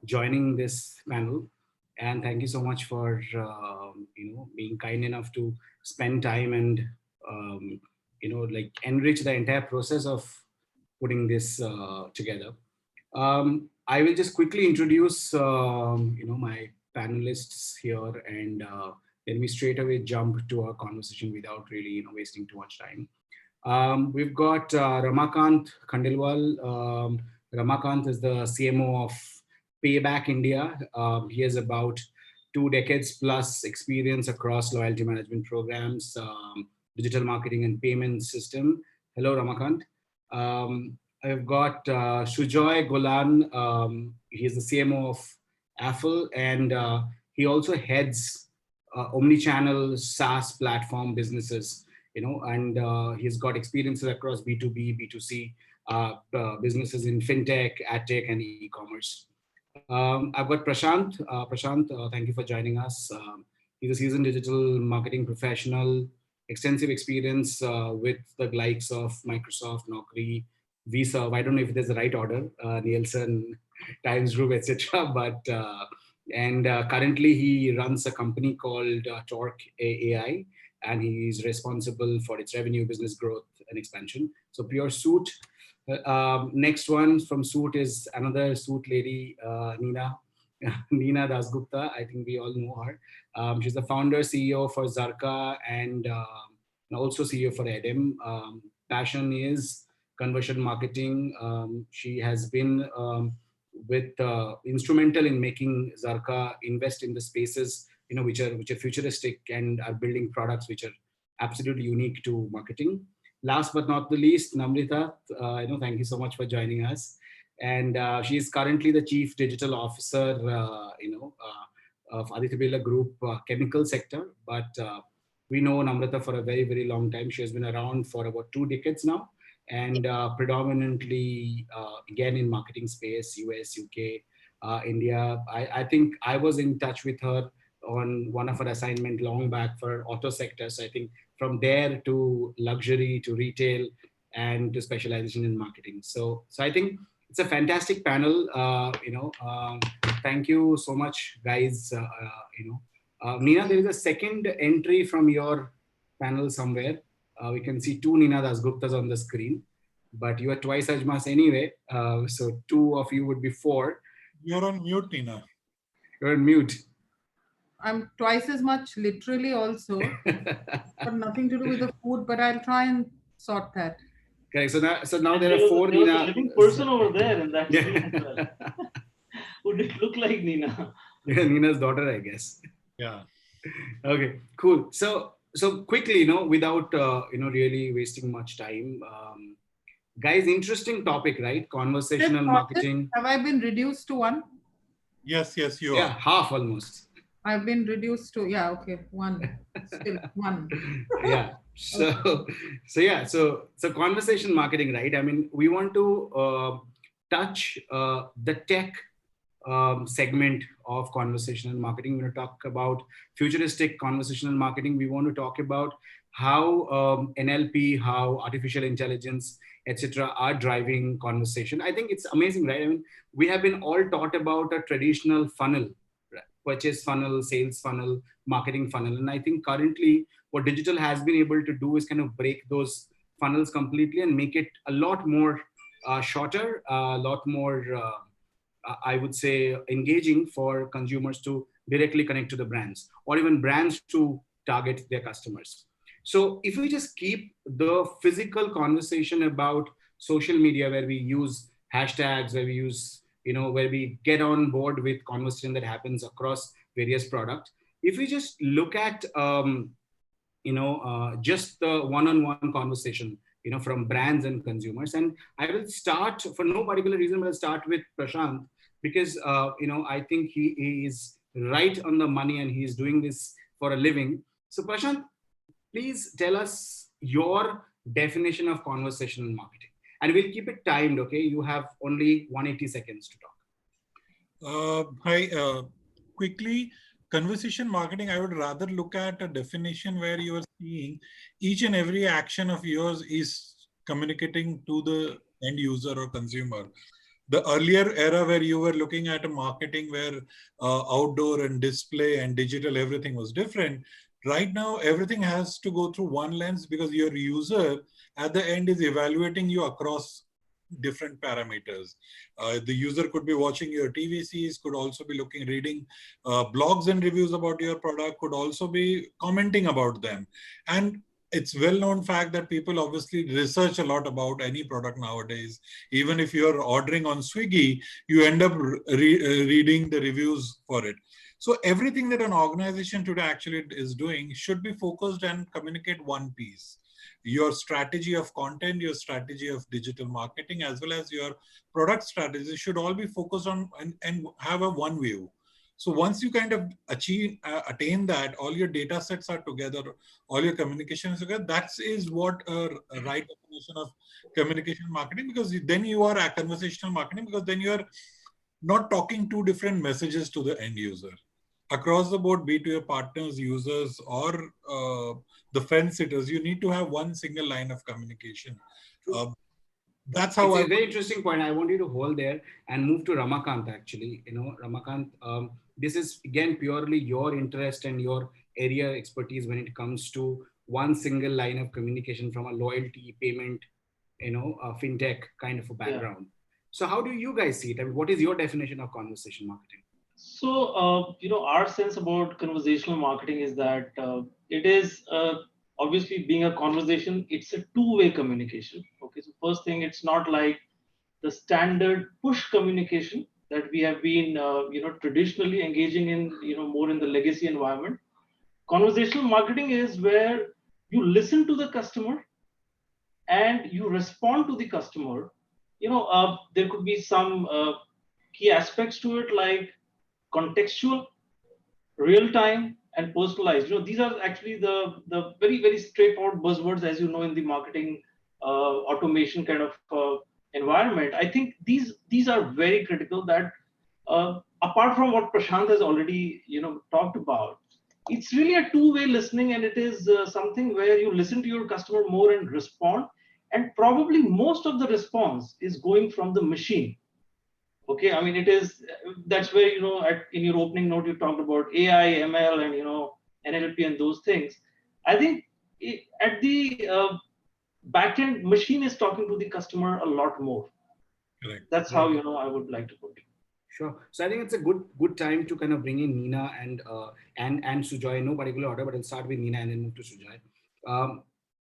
joining this panel. And thank you so much for being kind enough to spend time and like enrich the entire process of putting this together. I will just quickly introduce my panelists here, and then we straight away jump to our conversation without really wasting too much time. We've got Ramakant Khandelwal. Ramakant is the CMO of Payback India. He has about 2 decades plus experience across loyalty management programs, digital marketing and payment system. Hello, Ramakant. I've got Shujoy Golan. He's the CMO of Affle, and he also heads omni-channel SaaS platform businesses. And he's got experiences across B2B, B2C businesses in fintech, adtech, and e-commerce. I've got Prashant. Prashant, thank you for joining us. He's a seasoned digital marketing professional, extensive experience with the likes of Microsoft, Naukri, Visa. I don't know if there's the right order, Nielsen, Times Group, etc. But and currently he runs a company called Torque AI, and he's responsible for its revenue, business growth, and expansion. So pure suit. Next one from Suit is another Suit lady, Nina. Nina Dasgupta. I think we all know her. She's the founder, CEO for Zarka, and also CEO for Edem. Passion is conversion marketing. She has been with instrumental in making Zarka invest in the spaces which are futuristic and are building products which are absolutely unique to marketing. Last but not the least, Namrita, thank you so much for joining us. And she is currently the Chief Digital Officer, of Aditya Birla Group chemical sector. But we know Namrita for a very, very long time. She has been around for about 2 decades now, and predominantly, again, in marketing space, US, UK, India. I think I was in touch with her on one of her assignment long back for auto sector. So I think from there to luxury to retail and to specialization in marketing. So I think it's a fantastic panel. Thank you so much, guys. Nina, there is a second entry from your panel somewhere. We can see two Nina Dasguptas on the screen, but you are twice as much anyway. So two of you would be four. You're on mute, Nina. You're on mute. I'm twice as much literally also, but nothing to do with the food, but I'll try and sort that. Okay, so now there are four Nina. There was a living person over there in that scene as well. Who did look like Nina? Yeah, Nina's daughter, I guess. Yeah. Okay, cool. So quickly, without really wasting much time, guys, interesting topic, right? Conversational marketing. Have I been reduced to one? Yes, you are. Yeah, half almost. I've been reduced to, one. Still one. Yeah. So conversation marketing, right? I mean, we want to touch the tech segment of conversational marketing. We're going to talk about futuristic conversational marketing. We want to talk about how NLP, how artificial intelligence, etc., are driving conversation. I think it's amazing, right? I mean, we have been all taught about a traditional funnel, right? Purchase funnel, sales funnel, marketing funnel. And I think currently what digital has been able to do is kind of break those funnels completely and make it a lot more shorter, a lot more, I would say, engaging for consumers to directly connect to the brands, or even brands to target their customers. So if we just keep the physical conversation about social media, where we use hashtags, where we use, where we get on board with conversation that happens across various products. If we just look at, just the one-on-one conversation, from brands and consumers. And I will start, for no particular reason, but I'll start with Prashant, because, I think he is right on the money and he is doing this for a living. So Prashant, please tell us your definition of conversational marketing. And we'll keep it timed, okay? You have only 180 seconds to talk. Hi, quickly, conversation marketing, I would rather look at a definition where you are seeing each and every action of yours is communicating to the end user or consumer. The earlier era where you were looking at a marketing where outdoor and display and digital, everything was different. Right now, everything has to go through one lens because your user at the end is evaluating you across different parameters. The user could be watching your TVCs, could also be reading blogs and reviews about your product, could also be commenting about them. And it's well-known fact that people obviously research a lot about any product nowadays. Even if you're ordering on Swiggy, you end up reading the reviews for it. So everything that an organization today actually is doing should be focused and communicate one piece. Your strategy of content, your strategy of digital marketing, as well as your product strategy should all be focused on and have a one view. So once you kind of attain that, all your data sets are together, all your communication is together, that is what a right definition of communication marketing, because then you are a conversational marketing, because then you are not talking two different messages to the end user. Across the board, be it to your partners, users, or the fence sitters, you need to have one single line of communication. That's how it's a very interesting point. I want you to hold there and move to Ramakant, actually. Ramakant, this is again purely your interest and your area expertise when it comes to one single line of communication from a loyalty, payment, fintech kind of a background. Yeah. So how do you guys see it? I mean, what is your definition of conversation marketing? So, our sense about conversational marketing is that it is obviously being a conversation, it's a two-way communication. Okay, so first thing, it's not like the standard push communication that we have been, traditionally engaging in, more in the legacy environment. Conversational marketing is where you listen to the customer and you respond to the customer. There could be some key aspects to it, like contextual, real-time, and personalized. These are actually the very, very straightforward buzzwords, as you know, in the marketing automation kind of environment. I think these are very critical. That apart from what Prashant has already talked about, it's really a two-way listening, and it is something where you listen to your customer more and respond. And probably most of the response is going from the machine. Okay, I mean, that's where, in your opening note, you talked about AI, ML, and NLP and those things. I think at the backend, machine is talking to the customer a lot more. Correct. That's how, I would like to put it. Sure. So I think it's a good time to kind of bring in Nina and Sujoy in no particular order, but I'll start with Nina and then move to Sujoy.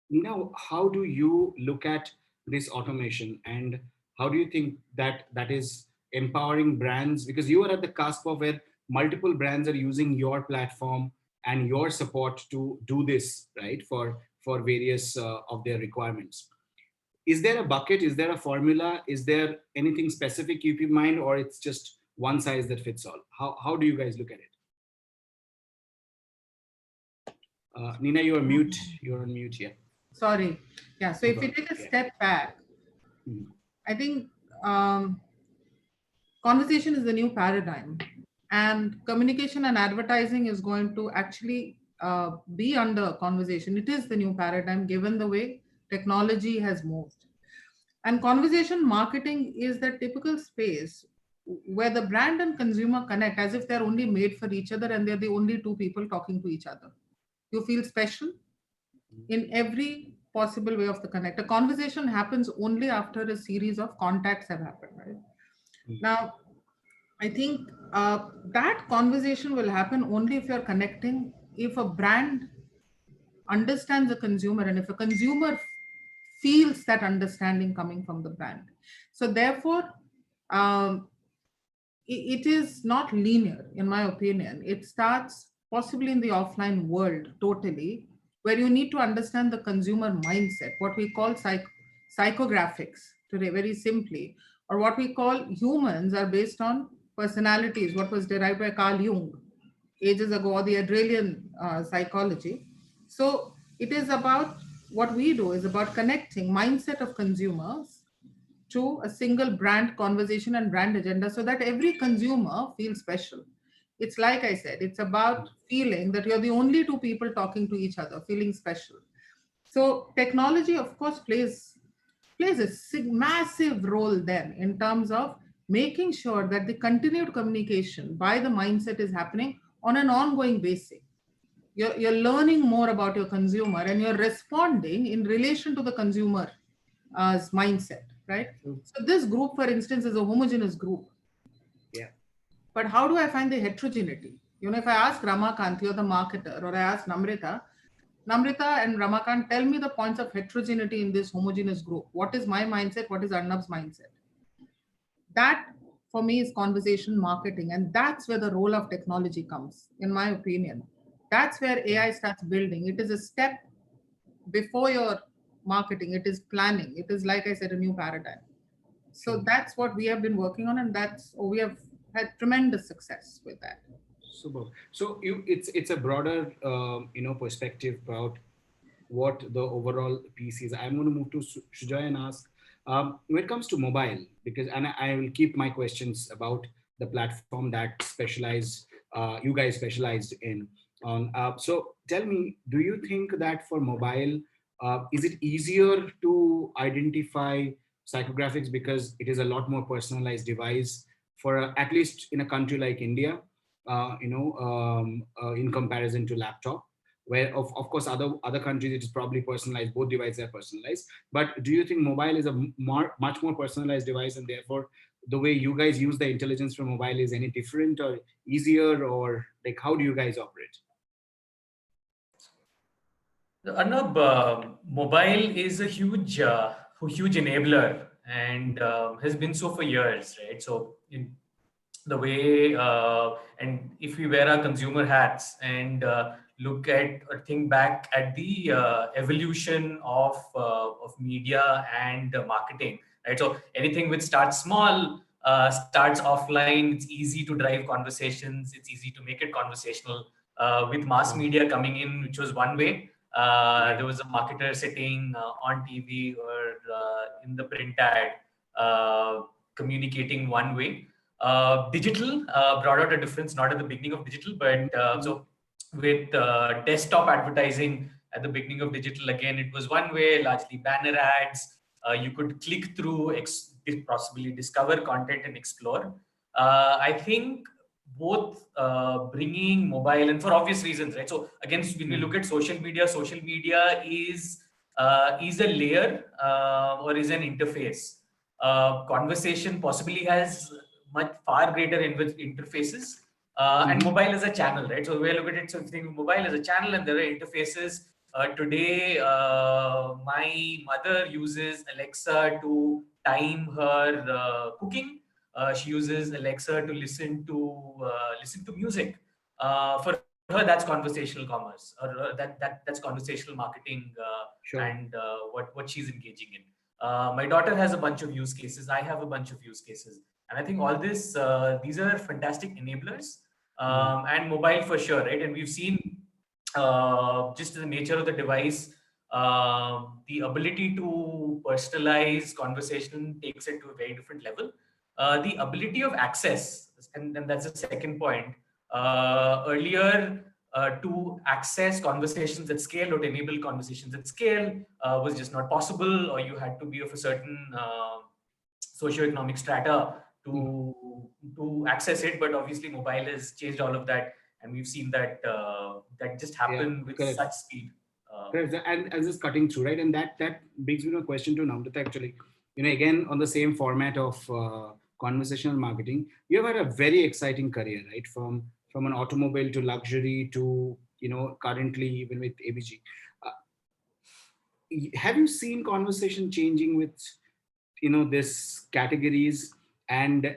Nina, how do you look at this automation, and how do you think that is empowering brands? Because you are at the cusp of where multiple brands are using your platform and your support to do this, right, for various of their requirements. Is there a bucket? Is there a formula? Is there anything specific you keep in mind, or it's just one size that fits all? How do you guys look at it? Nina, you're on mute. You're on mute, yeah. Sorry. Yeah. So if you take a step back, I think conversation is the new paradigm, and communication and advertising is going to actually be under conversation. It is the new paradigm given the way technology has moved. And conversation marketing is that typical space where the brand and consumer connect as if they're only made for each other and they're the only two people talking to each other. You feel special in every possible way of the connect. A conversation happens only after a series of contacts have happened, right? Now, I think that conversation will happen only if you're connecting, if a brand understands the consumer and if a consumer feels that understanding coming from the brand. So therefore, it is not linear, in my opinion. It starts possibly in the offline world totally, where you need to understand the consumer mindset, what we call psychographics today, very simply, or what we call humans are based on personalities, what was derived by Carl Jung ages ago, or the Adrelian psychology. So it is about, what we do is about connecting mindset of consumers to a single brand conversation and brand agenda so that every consumer feels special. It's like I said, it's about feeling that you're the only two people talking to each other, feeling special. So technology, of course, plays a massive role then in terms of making sure that the continued communication by the mindset is happening on an ongoing basis. You're learning more about your consumer and you're responding in relation to the consumer's mindset, right? So this group, for instance, is a homogeneous group. Yeah. But how do I find the heterogeneity? If I ask Ramakant, you're the marketer, or I ask Namrita and Ramakant, tell me the points of heterogeneity in this homogeneous group. What is my mindset? What is Arnab's mindset? That for me is conversation marketing. And that's where the role of technology comes, in my opinion. That's where AI starts building. It is a step before your marketing. It is planning. It is, like I said, a new paradigm. So that's what we have been working on, and we have had tremendous success with that. Super. So it's a broader perspective about what the overall piece is. I'm going to move to Shujoy and ask, when it comes to mobile, and I will keep my questions about the platform that you guys specialized in. So tell me, do you think that for mobile, is it easier to identify psychographics because it is a lot more personalized device for at least in a country like India, in comparison to laptop? Where of course other countries it is probably personalized, both devices are personalized, but do you think mobile is a much more personalized device, and therefore the way you guys use the intelligence from mobile is any different or easier, or like how do you guys operate? Arnab, mobile is a huge enabler and has been so for years, right? So in the way, and if we wear our consumer hats and look at or think back at the evolution of media and marketing, right? So anything which starts small, starts offline, it's easy to drive conversations, it's easy to make it conversational. With mass media coming in, which was one way, there was a marketer sitting on TV or in the print ad, communicating one way. Digital brought out a difference, not at the beginning of digital, but so with desktop advertising at the beginning of digital, again, it was one way, largely banner ads. You could click through, possibly discover content and explore. I think both bringing mobile, and for obvious reasons, right? So again, when we look at social media is a layer or is an interface. Conversation possibly has far greater interfaces, and mobile is a channel, right? So we look at it, so if you think of mobile as a channel and there are interfaces. Today, my mother uses Alexa to time her cooking. She uses Alexa to listen to music. For her, that's conversational commerce, or that's conversational marketing, Sure. and what she's engaging in. My daughter has a bunch of use cases. I have a bunch of use cases, and I think all these are fantastic enablers, and mobile for sure, right? And we've seen just the nature of the device, the ability to personalize conversation takes it to a very different level. The ability of access, and that's the second point. Earlier, to access conversations at scale or to enable conversations at scale was just not possible, or you had to be of a certain socioeconomic strata to access it. But obviously, mobile has changed all of that, and we've seen that that just happen with correct. such speed. Correct. And just cutting through, right? And that brings me to a question to Namrata, actually. Again, on the same format of conversational marketing, you have had a very exciting career, right? From an automobile to luxury to, currently even with ABG. Have you seen conversation changing with, this categories? And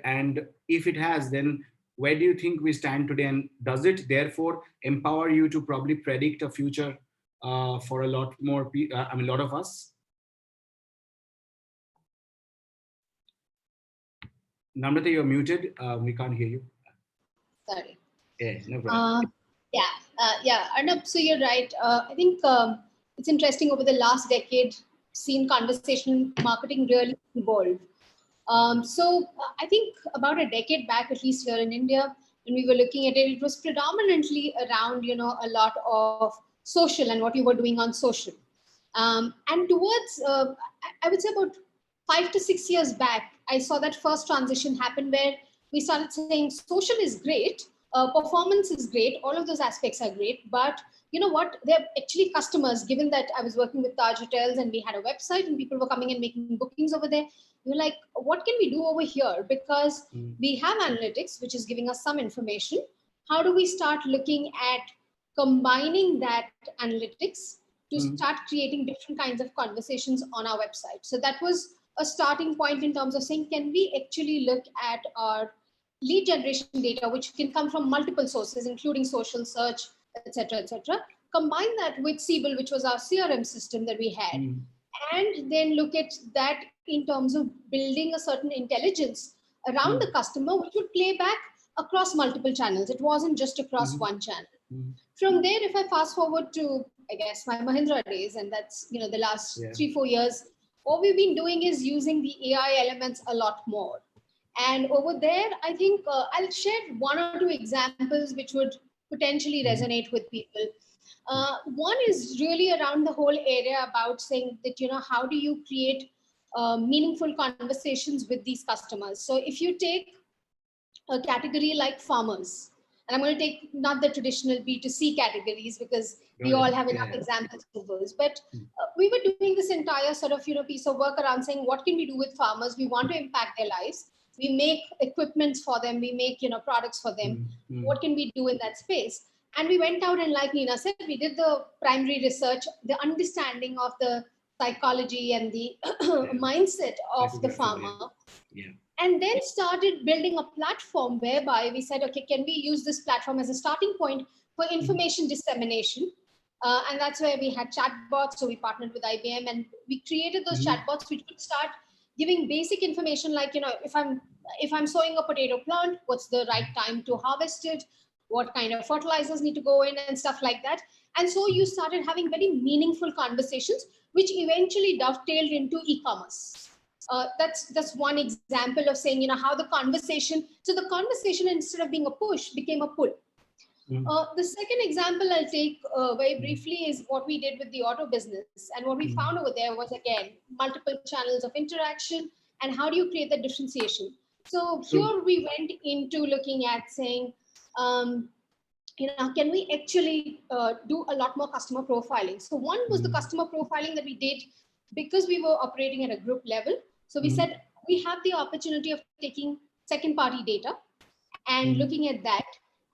if it has, then where do you think we stand today? And does it therefore empower you to probably predict a future for a lot more a lot of us? Namrata, you're muted. We can't hear you. Sorry. Yeah, no problem. Arnab, so you're right. I think it's interesting, over the last decade, seen conversational marketing really evolve. I think about a decade back, at least here in India, when we were looking at it, it was predominantly around, a lot of social and what you were doing on social. And towards, I would say about 5 to 6 years back, I saw that first transition happen where we started saying social is great, performance is great, all of those aspects are great, but you know what, they're actually customers. Given that I was working with Taj Hotels and we had a website and people were coming and making bookings over there, we were like, what can we do over here? Because we have analytics, which is giving us some information. How do we start looking at combining that analytics to start creating different kinds of conversations on our website? So that was a starting point in terms of saying, can we actually look at our lead generation data, which can come from multiple sources, including social search, etc., combine that with Siebel, which was our CRM system that we had, and then look at that in terms of building a certain intelligence around the customer, which would play back across multiple channels. It wasn't just across one channel. From there, if I fast forward to, I guess, my Mahindra days, and that's, you know, the last 3-4 years, what we've been doing is using the AI elements a lot more. And over there, I think I'll share 1 or 2 examples which would potentially resonate with people. One is really around the whole area about saying that, you know, how do you create meaningful conversations with these customers? So if you take a category like farmers, and I'm going to take not the traditional B2C categories because we all have enough examples of those, but we were doing this entire sort of, you know, piece of work around saying, what can we do with farmers? We want to impact their lives. We make equipments for them. We make, you know, products for them. What can we do in that space? And we went out and, like Nina said, we did the primary research, the understanding of the psychology and the mindset of the farmer. And then started building a platform whereby we said, okay, can we use this platform as a starting point for information dissemination? And that's where we had chatbots. So we partnered with IBM and we created those chatbots which would start giving basic information like, you know, if I'm sowing a potato plant, what's the right time to harvest it? What kind of fertilizers need to go in and stuff like that. And so you started having very meaningful conversations, which eventually dovetailed into e-commerce. That's one example of saying, you know, how the conversation, so the conversation instead of being a push became a pull. The second example I'll take very briefly is what we did with the auto business. And what we found over there was, again, multiple channels of interaction and how do you create that differentiation? So here we went into looking at saying, you know, can we actually do a lot more customer profiling? So one was the customer profiling that we did because we were operating at a group level. So we said, we have the opportunity of taking second party data and looking at that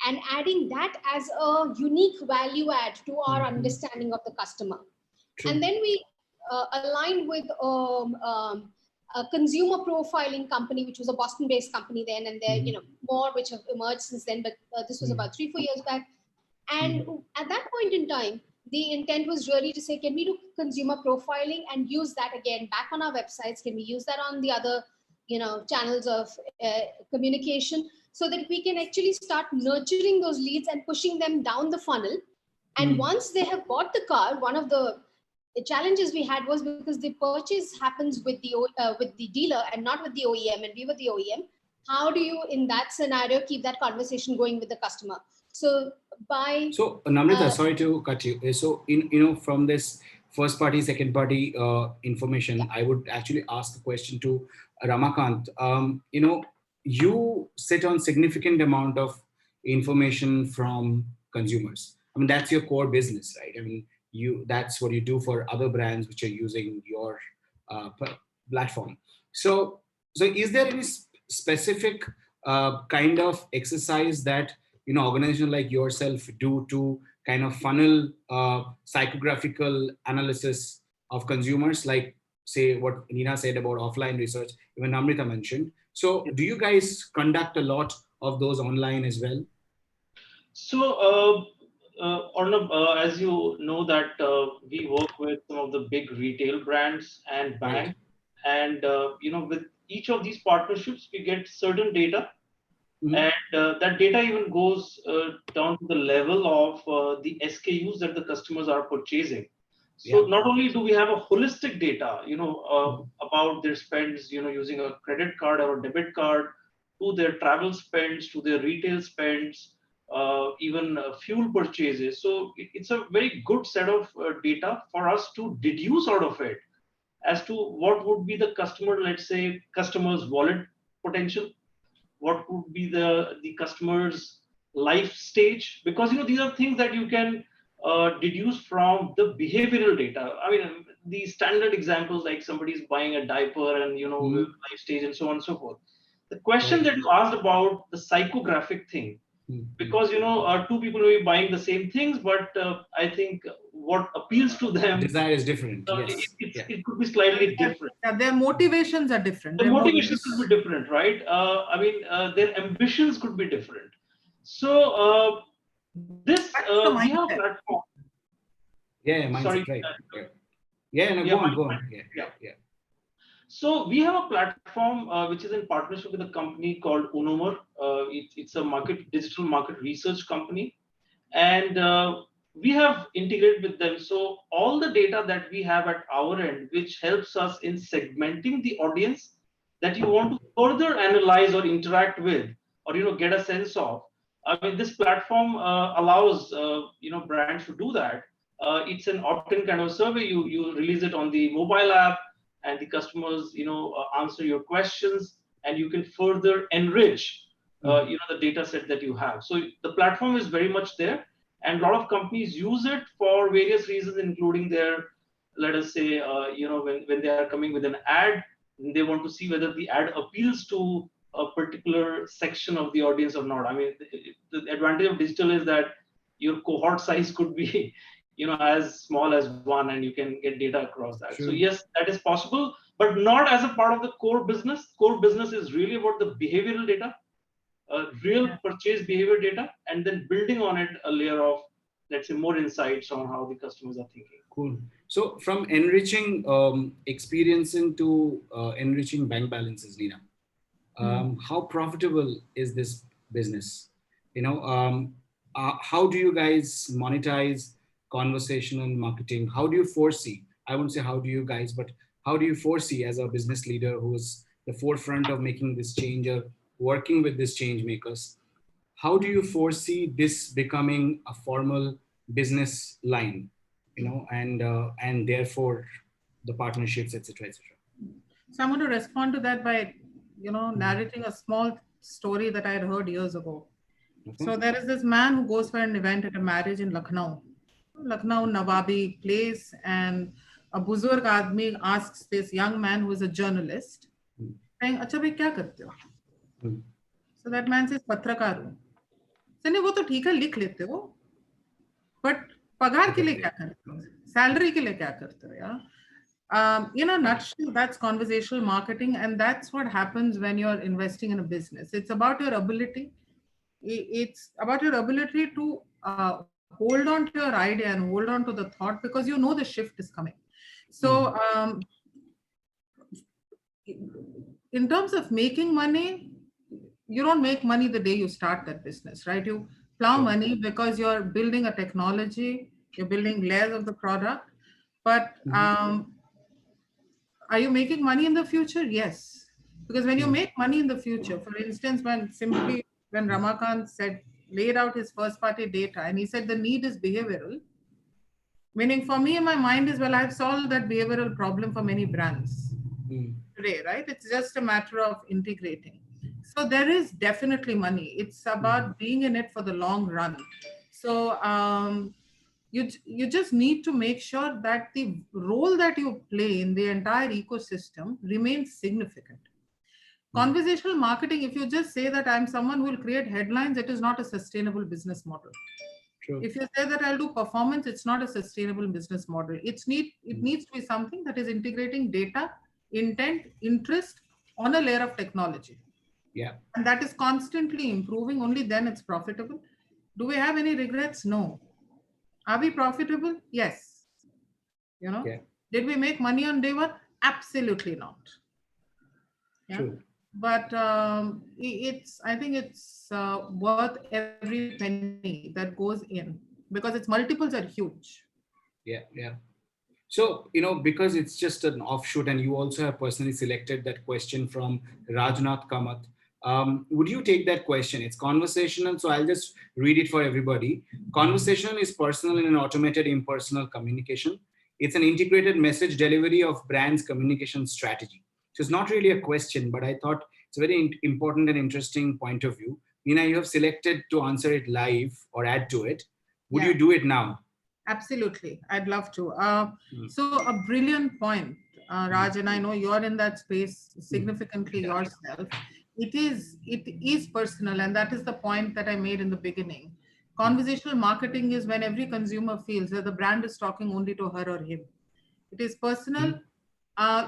and adding that as a unique value add to our understanding of the customer. And then we aligned with a consumer profiling company, which was a Boston-based company then, and there, you know, more which have emerged since then, but this was about 3-4 years back. And at that point in time, the intent was really to say, can we do consumer profiling and use that again back on our websites? Can we use that on the other, you know, channels of communication so that we can actually start nurturing those leads and pushing them down the funnel? And once they have bought the car, one of the challenges we had was because the purchase happens with the dealer and not with the OEM, and we were the OEM. How do you, in that scenario, keep that conversation going with the customer? So Namrata, sorry to cut you. So from this first party, second party information, I would actually ask a question to Ramakant. You sit on significant amount of information from consumers. I mean, that's your core business, right? I mean, that's what you do for other brands which are using your platform. So is there any specific kind of exercise that organizations like yourself do to kind of funnel psychographical analysis of consumers, like say what Nina said about offline research, even Namrita mentioned? So do you guys conduct a lot of those online as well? So Arnab, as you know that we work with some of the big retail brands and banks, and with each of these partnerships we get certain data, and that data even goes down to the level of the SKUs that the customers are purchasing. So not only do we have a holistic data, about their spends, using a credit card or a debit card, to their travel spends, to their retail spends, even fuel purchases. So it's a very good set of data for us to deduce out of it. as to what would be the customer, let's say, customer's wallet potential, what would be the customer's life stage, because these are things that you can deduce from the behavioral data. I mean, the standard examples like somebody's buying a diaper and life stage and so on and so forth. The question that you asked about the psychographic thing, because two people may be buying the same things, but I think what appeals to them, desire is different. Yes, it could be slightly different. Their motivations are different. The motivations could be different, right? I mean, their ambitions could be different. So this we have a platform. Yeah, mindset, Sorry. right. Go on. Yeah. So we have a platform which is in partnership with a company called Unomer. It's a digital market research company, and we have integrated with them. So all the data that we have at our end, which helps us in segmenting the audience that you want to further analyze or interact with, or get a sense of. I mean, this platform allows brands to do that. It's an opt-in kind of survey. You release it on the mobile app, and the customers answer your questions, and you can further enrich the data set that you have. So the platform is very much there, and a lot of companies use it for various reasons, including their, let us say, when they are coming with an ad, they want to see whether the ad appeals to a particular section of the audience or not. I mean, the advantage of digital is that your cohort size could be as small as 1, and you can get data across that. Sure. So yes, that is possible, but not as a part of the core business. Core business is really about the behavioral data, real purchase behavior data, and then building on it a layer of, let's say, more insights on how the customers are thinking. Cool. So from enriching experiencing to enriching bank balances, Nina, how profitable is this business? How do you guys monetize conversational marketing? How do you foresee, I won't say how do you guys, but how do you foresee as a business leader who's the forefront of making this change or working with these change makers? How do you foresee this becoming a formal business line, and therefore the partnerships, etc., etc.? So I'm going to respond to that by, narrating a small story that I had heard years ago. Okay. So there is this man who goes for an event at a marriage in Lucknow Nawabi place, and a buzurg aadmi asks this young man who is a journalist, saying, "Acha bhai, kya karte ho?" So that man says, "Patrakar hu." So ne, wo to theek hai, likh lete ho, but pagar ke liye kya karte ho? Salary ke liye kya karte ho? Yeah. In a nutshell, that's conversational marketing, and that's what happens when you're investing in a business. It's about your ability. It's about your ability to hold on to your idea and hold on to the thought, because the shift is coming. So in terms of making money, you don't make money the day you start that business, right? You plow money because you're building a technology, you're building layers of the product. But are you making money in the future? Yes. Because when you make money in the future, for instance, when Ramakant laid out his first party data, and he said the need is behavioral, meaning for me in my mind is, well, I've solved that behavioral problem for many brands today, right? It's just a matter of integrating. So there is definitely money. It's about being in it for the long run. So you just need to make sure that the role that you play in the entire ecosystem remains significant. Conversational marketing, if you just say that I'm someone who will create headlines, it is not a sustainable business model. True. If you say that I'll do performance, it's not a sustainable business model. It needs to be something that is integrating data, intent, interest on a layer of technology. Yeah. And that is constantly improving. Only then it's profitable. Do we have any regrets? No. Are we profitable? Yes. Did we make money on day one? Absolutely not. Yeah. True. But I think it's worth every penny that goes in, because its multiples are huge. Yeah. So, because it's just an offshoot, and you also have personally selected that question from Rajnath Kamath, would you take that question? It's conversational, so I'll just read it for everybody. Conversation is personal and automated impersonal communication. it's an integrated message delivery of brand's communication strategy. So it's not really a question, but I thought it's a very important and interesting point of view. Nina, you have selected to answer it live or add to it. Would Yeah. you do it now? Absolutely, I'd love to. So a brilliant point, Raj, and I know you're in that space significantly yourself. It is personal, and that is the point that I made in the beginning. Conversational marketing is when every consumer feels that the brand is talking only to her or him. It is personal.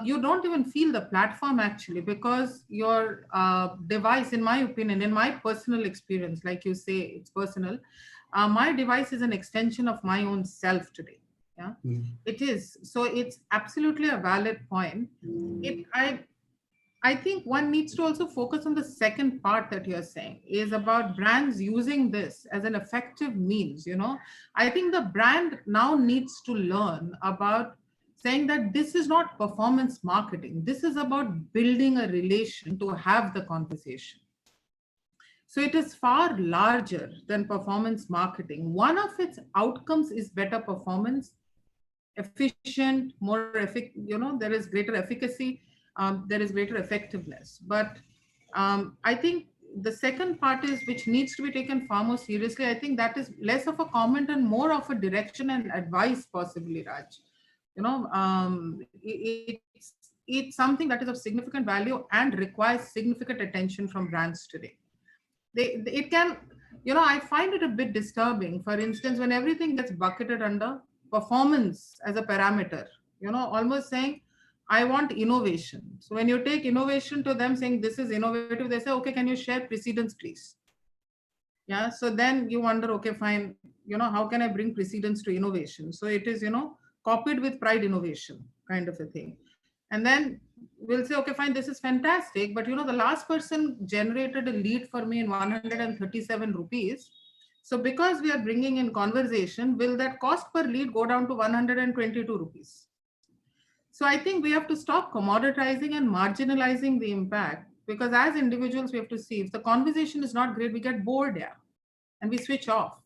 You don't even feel the platform actually, because your device, in my opinion, in my personal experience, like you say, it's personal. My device is an extension of my own self today. Yeah, it is. So it's absolutely a valid point. I think one needs to also focus on the second part that you're saying is about brands using this as an effective means. I think the brand now needs to learn about saying that this is not performance marketing. This is about building a relation to have the conversation. So it is far larger than performance marketing. One of its outcomes is better performance, efficient, there is greater efficacy, there is greater effectiveness. But I think the second part is which needs to be taken far more seriously. I think that is less of a comment and more of a direction and advice, possibly, Raj. It's something that is of significant value and requires significant attention from brands today. It can, I find it a bit disturbing, for instance, when everything gets bucketed under performance as a parameter, almost saying, I want innovation. So when you take innovation to them saying this is innovative, they say, okay, can you share precedence, please? Yeah. So then you wonder, okay, fine, how can I bring precedence to innovation? So it is, copied with pride innovation kind of a thing. And then we'll say, okay, fine, this is fantastic. But, the last person generated a lead for me in 137 rupees. So because we are bringing in conversation, will that cost per lead go down to 122 rupees? So I think we have to stop commoditizing and marginalizing the impact, because as individuals, we have to see if the conversation is not great, we get bored, yeah, and we switch off.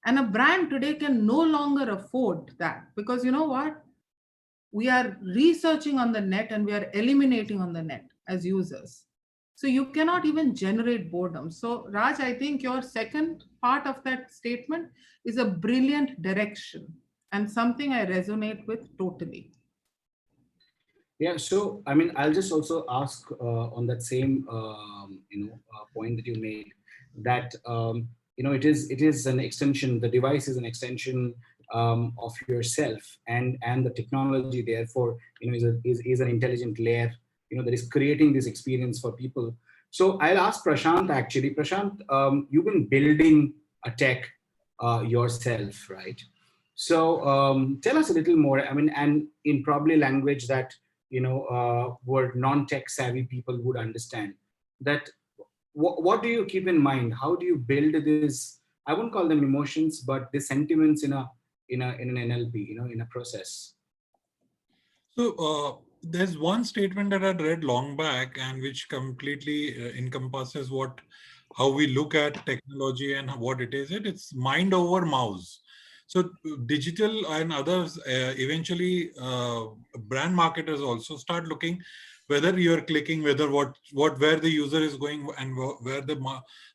And a brand today can no longer afford that, because you know what? We are researching on the net and we are eliminating on the net as users. So you cannot even generate boredom. So Raj, I think your second part of that statement is a brilliant direction and something I resonate with totally. Yeah, so I mean, I'll just also ask on that same point that you made, that it is an extension. The device is an extension of yourself, and the technology therefore is an intelligent layer that is creating this experience for people. So I'll ask Prashant actually. Prashant, you've been building a tech yourself, right? So tell us a little more. I mean, and in probably language that where non-tech savvy people would understand, that what do you keep in mind? How do you build this? I won't call them emotions, but the sentiments in an NLP, in a process. So there's one statement that I read long back and which completely encompasses how we look at technology and what it is. It's mind over mouse. So digital and others, eventually brand marketers also start looking whether you're clicking, where the user is going and where the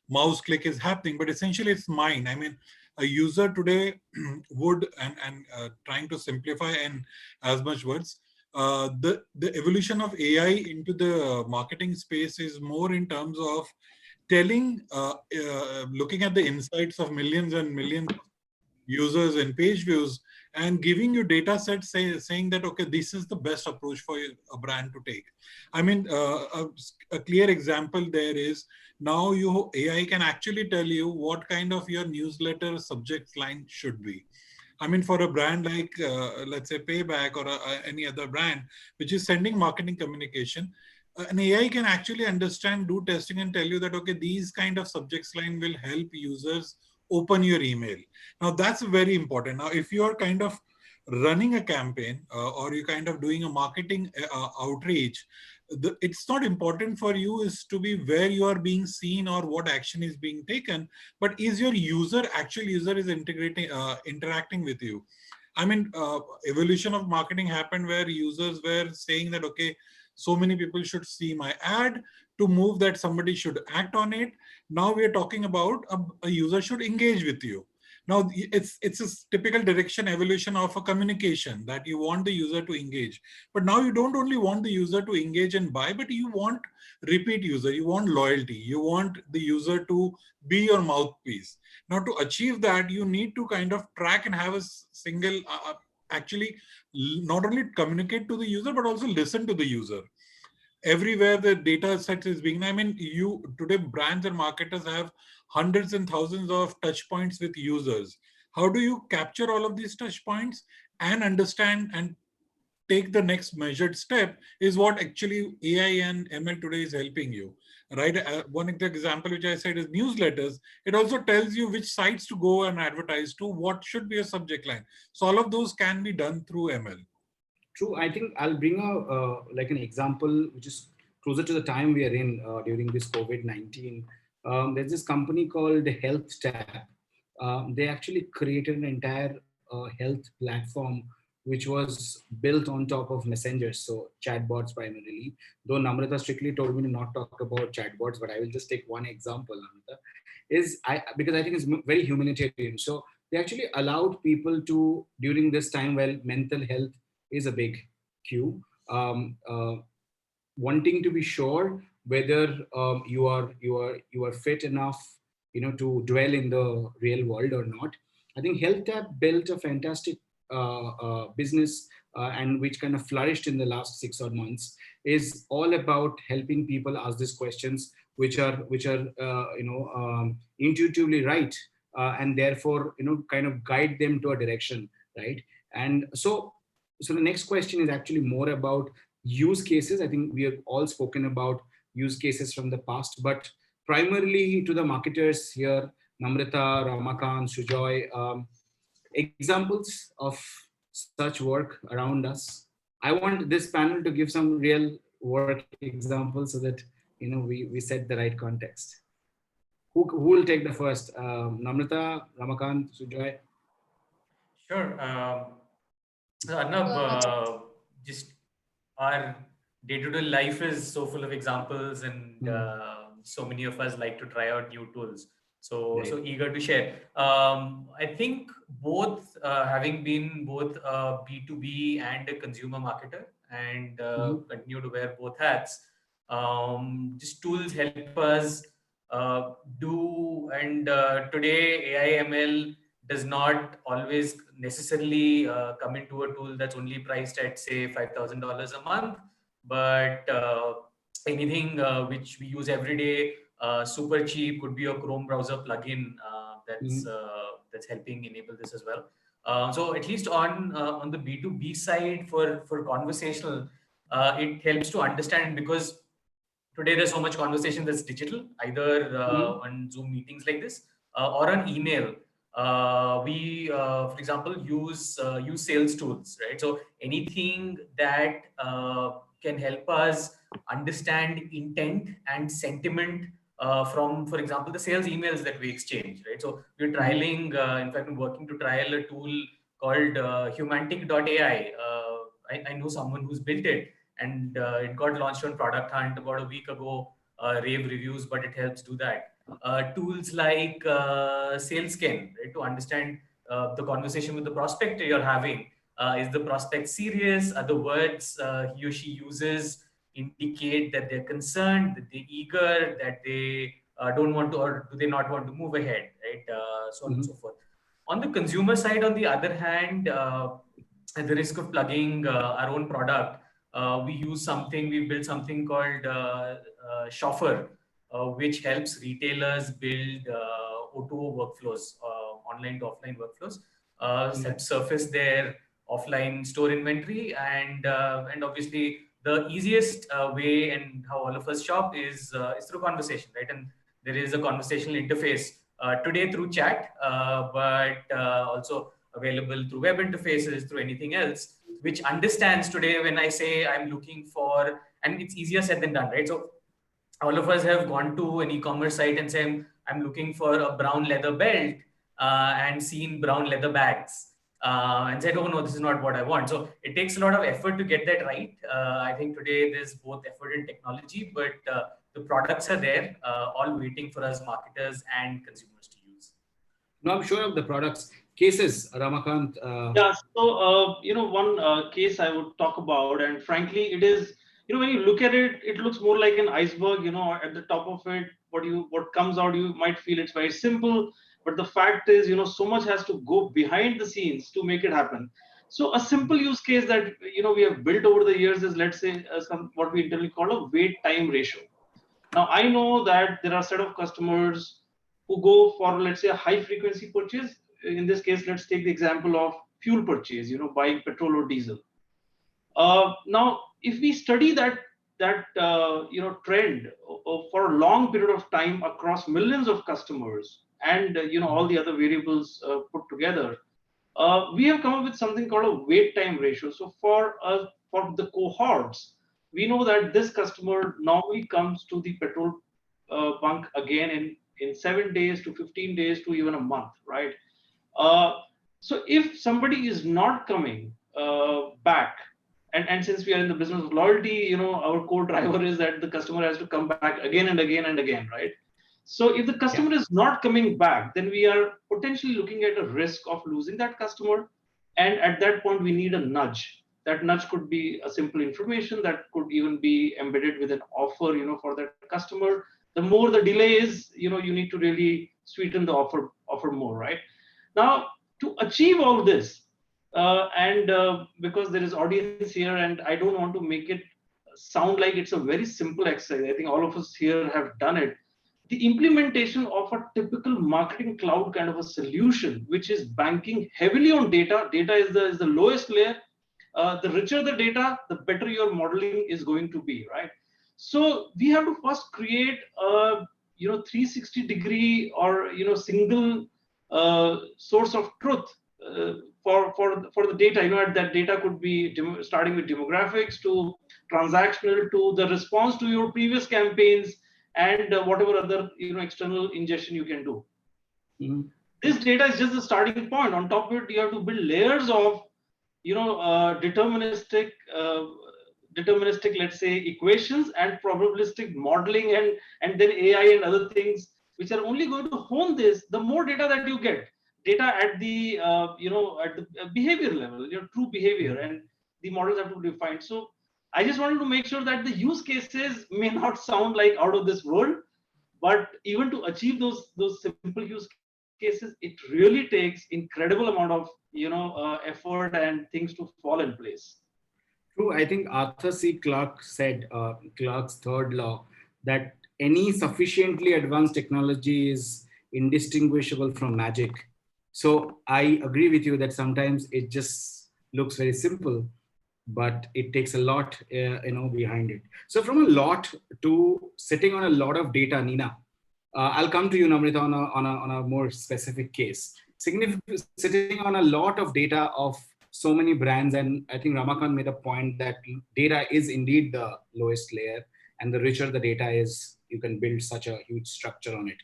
mouse click is happening. But essentially it's mind. I mean, a user today would, and trying to simplify in as much words, the evolution of AI into the marketing space is more in terms of telling, looking at the insights of millions and millions of users and page views and giving you data sets saying that, okay, this is the best approach for a brand to take. I mean, a clear example there is now AI can actually tell you what kind of your newsletter subject line should be. I mean, for a brand like, let's say, Payback or any other brand, which is sending marketing communication, an AI can actually understand, do testing and tell you that, okay, these kind of subjects line will help users open your email. Now, that's very important. Now, if you're kind of running a campaign or you're kind of doing a marketing outreach, it's not important for you is to be where you are being seen or what action is being taken, but is your actual user is interacting with you. I mean, evolution of marketing happened where users were saying that, okay, so many people should see my ad, to move that somebody should act on it. Now we are talking about a user should engage with you. Now it's a typical direction evolution of a communication that you want the user to engage. But now you don't only want the user to engage and buy, but you want repeat user, you want loyalty, you want the user to be your mouthpiece. Now to achieve that, you need to kind of track and have a single, actually not only communicate to the user, but also listen to the user. Everywhere the data set is being, I mean, today brands and marketers have hundreds and thousands of touch points with users. How do you capture all of these touch points and understand and take the next measured step is what actually AI and ML today is helping you, right? One example which I said is newsletters. It also tells you which sites to go and advertise to, what should be a subject line. So all of those can be done through ML. True. I think I'll bring like an example which is closer to the time we are in during this COVID-19. There's this company called Health Tab. They actually created an entire health platform which was built on top of messengers, so chatbots primarily. Though Namrata strictly told me to not talk about chatbots, but I will just take one example, Namrata, because I think it's very humanitarian. So they actually allowed people to, during this time while mental health is a big cue, wanting to be sure whether you are fit enough, to dwell in the real world or not. I think Health Tab built a fantastic business, and which kind of flourished in the last 6 odd months, is all about helping people ask these questions, which are intuitively right, and therefore kind of guide them to a direction, right? And so the next question is actually more about use cases. I think we have all spoken about use cases from the past, but primarily to the marketers here, Namrata, Ramakant, Sujoy, examples of such work around us. I want this panel to give some real work examples so that we set the right context. Who will take the first? Namrata, Ramakant, Sujoy? Sure. Arnab, just our day-to-day life is so full of examples, and so many of us like to try out new tools. So eager to share. I think both, having been both a B2B and a consumer marketer, and continue to wear both hats, just tools help us do, and today AI ML does not always necessarily come into a tool that's only priced at, say, $5,000 a month, but anything which we use every day, super cheap, could be a Chrome browser plugin that's helping enable this as well. So at least on the B2B side for conversational, it helps to understand, because today there's so much conversation that's digital, either on Zoom meetings like this or on email. We, for example, use sales tools, right? So anything that can help us understand intent and sentiment from, for example, the sales emails that we exchange, right? So we're trialing, in fact, I'm working to trial a tool called Humantic.ai. I know someone who's built it, and it got launched on Product Hunt about a week ago, rave reviews, but it helps do that. Tools like SalesCan, right, to understand the conversation with the prospect you're having. Is the prospect serious? Are the words he or she uses indicate that they're concerned, that they're eager, that they don't want to, or do they not want to move ahead, right? So on and so forth. On the consumer side, on the other hand, at the risk of plugging our own product, we built something called Shoffer, which helps retailers build O2O workflows, online to offline workflows, surface their offline store inventory, and obviously the easiest way, and how all of us shop is through conversation, right? And there is a conversational interface today through chat, but also available through web interfaces, through anything else, which understands today when I say I'm looking for, and it's easier said than done, right? So all of us have gone to an e-commerce site and say, I'm looking for a brown leather belt, and seen brown leather bags. and said, oh no, this is not what I want. So it takes a lot of effort to get that right. I think today there's both effort and technology, but the products are there, all waiting for us marketers and consumers to use. No, I'm sure of the products. Cases, Ramakant. Yeah, so one case I would talk about, and frankly, it is, when you look at it, it looks more like an iceberg. At the top of it, what comes out, you might feel it's very simple, but the fact is, so much has to go behind the scenes to make it happen. So a simple use case that we have built over the years is, let's say, what we internally call a wait time ratio. Now I know that there are a set of customers who go for, let's say, a high frequency purchase. In this case, let's take the example of fuel purchase, buying petrol or diesel. Now, if we study that trend for a long period of time across millions of customers and all the other variables put together, we have come up with something called a wait time ratio. So for the cohorts, we know that this customer normally comes to the petrol bunk again in 7 days to 15 days to even a month, right? So if somebody is not coming back, and since we are in the business of loyalty, our core driver is that the customer has to come back again and again and again, right? So if the customer is not coming back, then we are potentially looking at a risk of losing that customer. And at that point, we need a nudge. That nudge could be a simple information that could even be embedded with an offer, for that customer. The more the delay is, you need to really sweeten the offer more, right? Now, to achieve all this, because there is audience here, and I don't want to make it sound like it's a very simple exercise. I think all of us here have done it. The implementation of a typical marketing cloud kind of a solution, which is banking heavily on data. Data is the lowest layer. The richer the data, the better your modeling is going to be, right? So we have to first create a 360-degree or single source of truth for the data. That data could be starting with demographics to transactional to the response to your previous campaigns and whatever other external ingestion you can do. Mm-hmm. This data is just the starting point. On top of it, you have to build layers of deterministic, let's say, equations and probabilistic modeling, and then AI and other things, which are only going to hone this. The more data that you get, data at the at the behavior level, true behavior, and the models have to be defined. So I just wanted to make sure that the use cases may not sound like out of this world, but even to achieve those simple use cases, it really takes incredible amount of effort and things to fall in place. True. I think Arthur C. Clarke said, Clarke's third law, that any sufficiently advanced technology is indistinguishable from magic. So I agree with you that sometimes it just looks very simple, but it takes a lot, behind it. So from a lot to sitting on a lot of data, Nina, I'll come to you, Namrita, on a more specific case. Sitting on a lot of data of so many brands, and I think Ramakant made a point that data is indeed the lowest layer, and the richer the data is, you can build such a huge structure on it.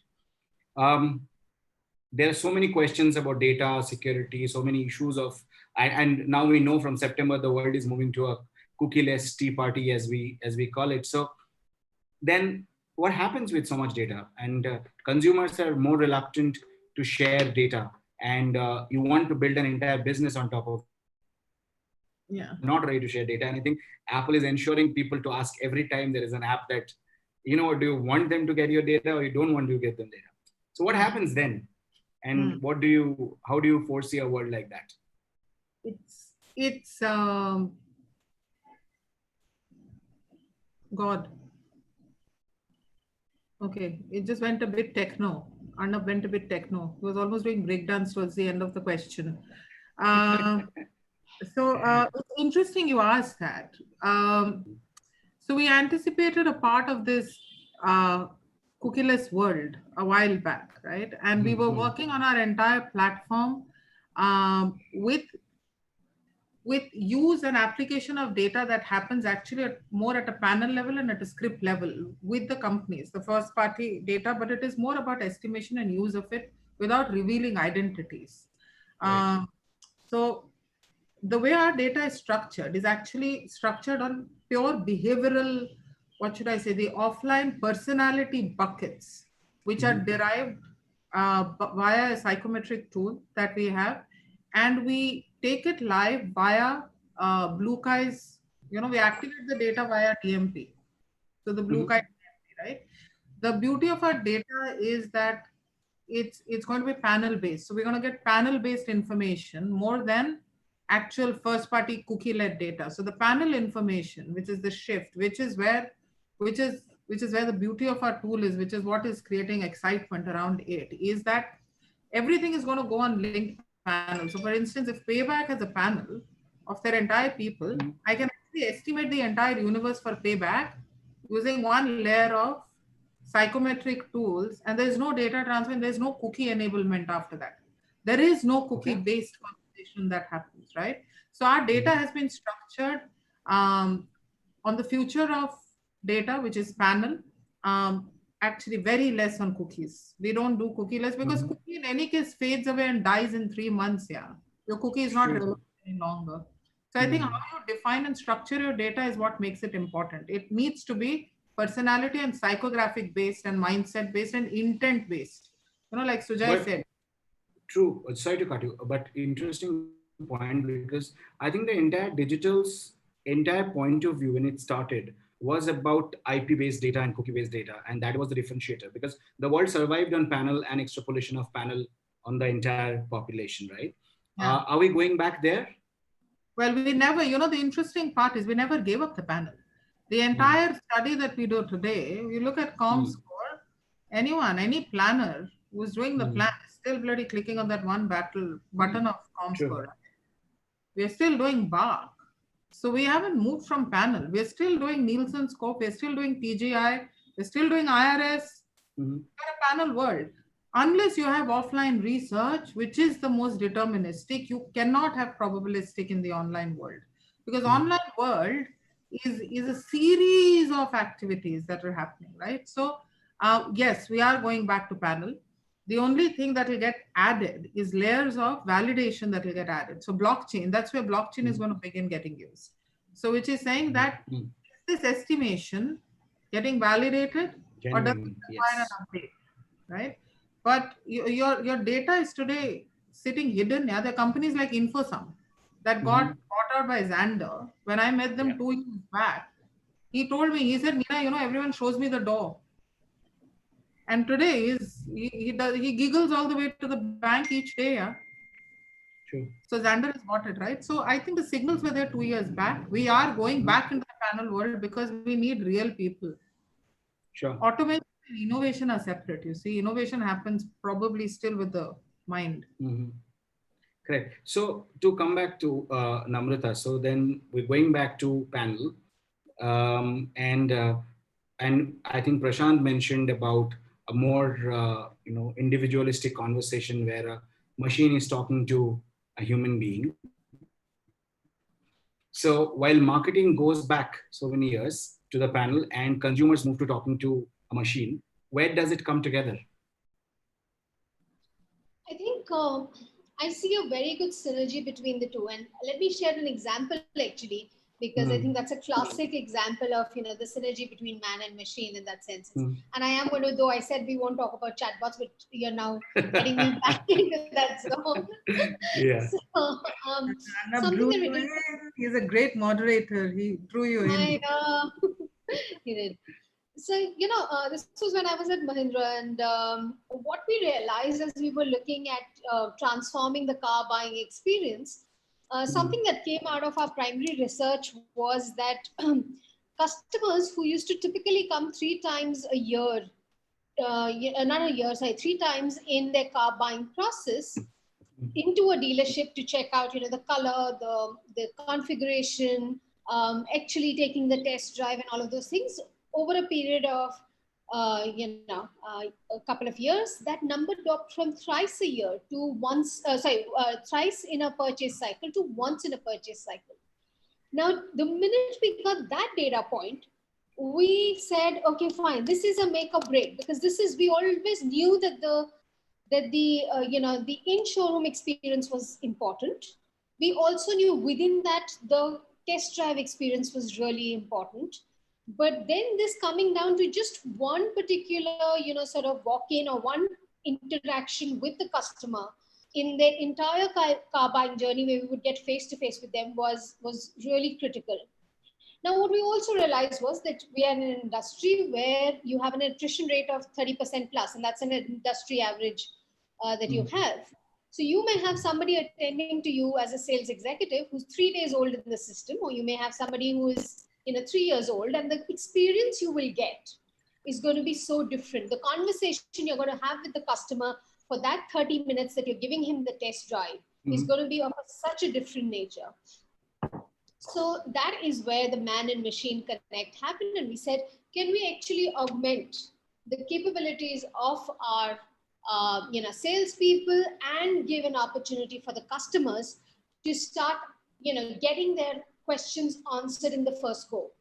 There are so many questions about data security, so many issues of, and now we know from September the world is moving to a cookie-less tea party, as we call it. So then what happens with so much data? And consumers are more reluctant to share data, and you want to build an entire business on top of it. Yeah. Not ready to share data. And I think Apple is ensuring people to ask every time there is an app that, do you want them to get your data or you don't want to get them data? So what happens then? And how do you foresee a world like that? It's God. Okay, it just went a bit techno. Arnab went a bit techno. He was almost doing breakdance towards the end of the question. So it's interesting you asked that. So we anticipated a part of this cookieless world a while back, right? And we were working on our entire platform with use and application of data that happens actually more at a panel level and at a script level with the companies, the first party data, but it is more about estimation and use of it without revealing identities. Right. So the way our data is structured is actually structured on pure behavioral, what should I say, the offline personality buckets, which are derived via a psychometric tool that we have. And we take it live via Blue Kai's, we activate the data via DMP. So the Blue Kai DMP, right? The beauty of our data is that it's going to be panel based. So we're going to get panel based information more than actual first party cookie led data. So the panel information, which is the shift, which is where the beauty of our tool is, which is what is creating excitement around it, is that everything is going to go on linked panels. So for instance, if Payback has a panel of their entire people, I can actually estimate the entire universe for Payback using one layer of psychometric tools, and there's no data transfer, and there's no cookie enablement after that. There is no cookie based conversation that happens, right? So our data has been structured on the future of data, which is panel, actually very less on cookies. We don't do cookieless because cookie in any case fades away and dies in 3 months. Yeah, your cookie is not relevant any longer. So I think how you define and structure your data is what makes it important. It needs to be personality and psychographic based and mindset based and intent based. Like Sujay said. True. Sorry to cut you, but interesting point, because I think the entire digital's entire point of view when it started was about IP-based data and cookie-based data, and that was the differentiator, because the world survived on panel and extrapolation of panel on the entire population, right? Yeah. Are we going back there? Well, we never, the interesting part is we never gave up the panel. The entire study that we do today, we look at ComScore, any planner who's doing the plan is still bloody clicking on that one button of ComScore. We're still doing bar. So we haven't moved from panel. We're still doing Nielsen scope. We're still doing TGI. We're still doing IRS. We're a panel world. Unless you have offline research, which is the most deterministic, you cannot have probabilistic in the online world. Because online world is a series of activities that are happening, right? So yes, we are going back to panel. The only thing that will get added is layers of validation that will get added. So blockchain, that's where blockchain is going to begin getting used. So which is saying that is this estimation getting validated or does it require an update, right? But your data is today sitting hidden. Yeah, there are companies like InfoSum that got bought out by Xander. When I met them 2 years back, he told me, he said, Meena, everyone shows me the door. And today he giggles all the way to the bank each day. Yeah. True. So Xander has got it, right? So I think the signals were there 2 years back. We are going back into the panel world because we need real people. Sure. Automation and innovation are separate. You see, innovation happens probably still with the mind. Correct. So to come back to Namrata, so then we're going back to panel, and I think Prashant mentioned about a more individualistic conversation where a machine is talking to a human being. So while marketing goes back so many years to the panel and consumers move to talking to a machine, where does it come together? I think I see a very good synergy between the two. And let me share an example actually, because I think that's a classic example of, the synergy between man and machine in that sense. And I am going to, though I said we won't talk about chatbots, but you're now getting me back into that zone. Yeah. So, something that really... He's a great moderator. He drew you in. I know. He did. So, this was when I was at Mahindra, and what we realized as we were looking at transforming the car buying experience, something that came out of our primary research was that customers who used to typically come 3 times a year, 3 times in their car buying process into a dealership to check out, the color, the configuration, actually taking the test drive and all of those things over a period of, a couple of years, that number dropped from thrice a year to thrice in a purchase cycle to once in a purchase cycle. Now, the minute we got that data point, we said, okay, fine, this is a make or break, because we always knew that the in-showroom experience was important. We also knew within that the test drive experience was really important. But then this coming down to just one particular, sort of walk-in or one interaction with the customer in their entire car buying journey, where we would get face-to-face with them, was really critical. Now, what we also realized was that we are in an industry where you have an attrition rate of 30% plus, and that's an industry average that you have. So you may have somebody attending to you as a sales executive who's 3 days old in the system, or you may have somebody who is 3 years old, and the experience you will get is going to be so different. The conversation you're going to have with the customer for that 30 minutes that you're giving him the test drive is going to be of such a different nature. So that is where the man and machine connect happened. And we said, can we actually augment the capabilities of our salespeople and give an opportunity for the customers to start, getting their questions answered in the first go.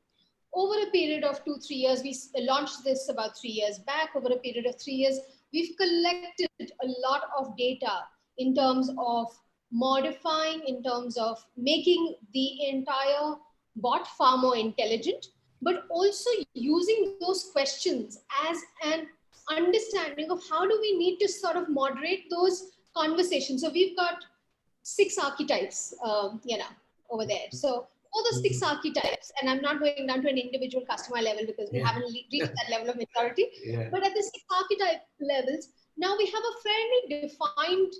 Over a period of 2-3 years, we launched this about 3 years back. Over a period of 3 years, we've collected a lot of data in terms of modifying, in terms of making the entire bot far more intelligent, but also using those questions as an understanding of how do we need to sort of moderate those conversations. So we've got 6 archetypes, over there. So all the 6 archetypes, and I'm not going down to an individual customer level because we haven't reached that level of maturity, but at the 6 archetype levels, now we have a fairly defined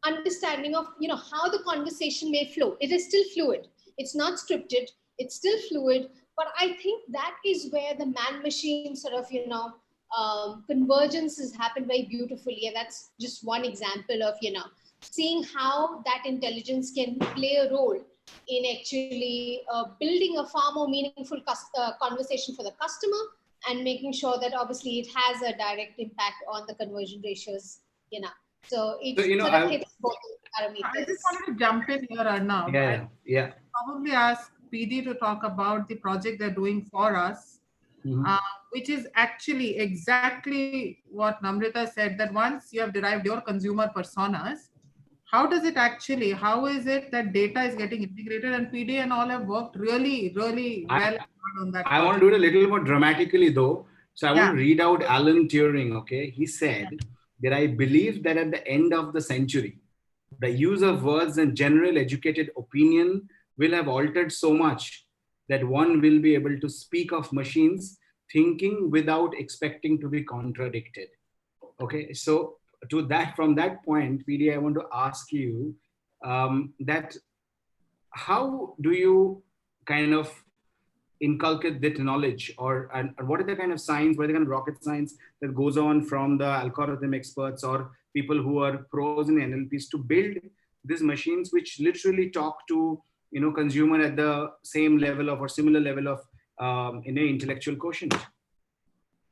understanding of, how the conversation may flow. It is still fluid. It's not scripted. It's still fluid. But I think that is where the man-machine sort of, convergence has happened very beautifully. And that's just one example of, seeing how that intelligence can play a role in actually building a far more meaningful conversation for the customer, and making sure that obviously it has a direct impact on the conversion ratios, So it sort of hits both parameters. I just wanted to jump in here, Arnav. Yeah. Probably ask PD to talk about the project they're doing for us, which is actually exactly what Namrita said, that once you have derived your consumer personas, how is it that data is getting integrated? And PD and all have worked really, really well on that. I want to do it a little more dramatically though. So I want to read out Alan Turing, okay? He said that I believe that at the end of the century, the use of words and general educated opinion will have altered so much that one will be able to speak of machines thinking without expecting to be contradicted. Okay, so from that point, PD, I want to ask you that how do you kind of inculcate that knowledge, and what are the kind of science, what are the kind of rocket science that goes on from the algorithm experts or people who are pros in NLPs to build these machines which literally talk to consumer at the same level of or similar level of intellectual quotient?